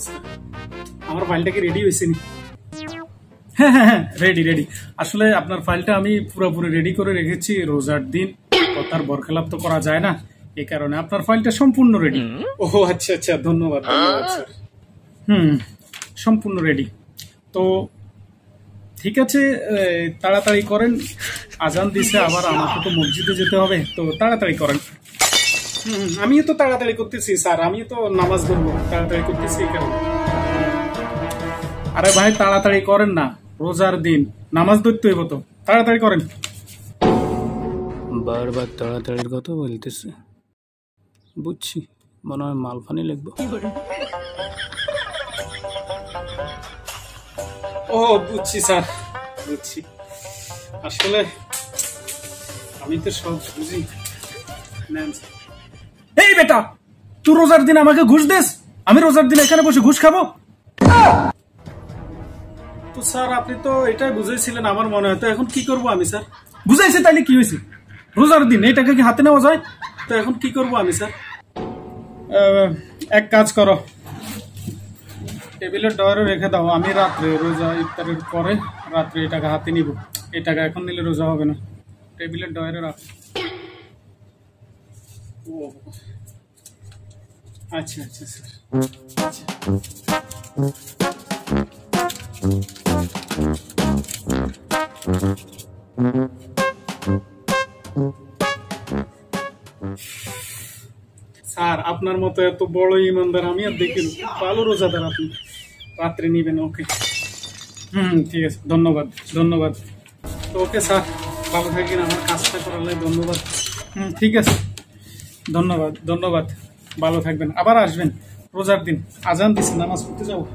অবস্থা? আমার ফাইলটা কি রেডি হয়েছে নি? হ্যাঁ হ্যাঁ হ্যাঁ, রেডি রেডি। আসলে আপনার ফাইলটা আমি পুরোপুরি রেডি করে রেখেছি। রোজার দিন তার বরখেলাপ তো করা যায় না, এই কারণে আপনার ফাইলটা সম্পূর্ণ রেডি। ও আচ্ছা আচ্ছা, ধন্যবাদ ধন্যবাদ স্যার। সম্পূর্ণ রেডি। তো ঠিক আছে, তাড়াতাড়ি করেন, আজান দিছে, আবার আমাকে তো মসজিদে যেতে হবে, তো তাড়াতাড়ি করেন। আমিও তো তাড়াতাড়ি করতেছি স্যার, আমি তো নামাজ ধরবো, তাড়াতাড়ি করতেছি এই কারণে। আরে ভাই তাড়াতাড়ি করেন না, রোজার দিন নামাজ ধরতে হইব, তো তাড়াতাড়ি করেন। বারবার তাড়াতাড়ির কথা বলতেছে, বুঝছি, মনে হয় মালফানি লিখবো। ও বুঝছি স্যার, বুঝছি। আসলে আমি তো সব বুঝি। এই বেটা, তুই রোজার দিন আমাকে ঘুষ দেস, আমি রোজার দিন এখানে বসে ঘুষ খাবো? তো স্যার আপনি তো এটাই বুঝাইছিলেন আমার মনে হয়, তো এখন কি করবো আমি স্যার? বুঝাইছে তাইলে কি হয়েছে? রোজার দিন এই টাকা কি হাতে নেওয়া যায়? তো এখন কি করবো আমি স্যার? এক কাজ করো, টেবিলের ডয়ারে রেখে দাও, আমি রাত্রে রোজা ইফতারের পরে রাত্রে এই টাকা হাতে নিব। এই টাকা এখন নিলে রোজা হবে না, টেবিলের ডয়ারে রাখ। ও আচ্ছা আচ্ছা স্যার, আচ্ছা। স্যার আপনার মতো এত বড় ইমানদার আমি আর দেখিনি, ভালো রোজাদার আপনি, রাত্রে নিবেন। ওকে, ঠিক আছে, ধন্যবাদ ধন্যবাদ। তো ওকে স্যার, ভালো থাকেন, আমার কাজটা করালে ধন্যবাদ। ঠিক আছে, ধন্যবাদ ধন্যবাদ, ভালো থাকবেন, আবার আসবেন রোজার দিন। আজান দিচ্ছেন, নামাজ পড়তে যাবো।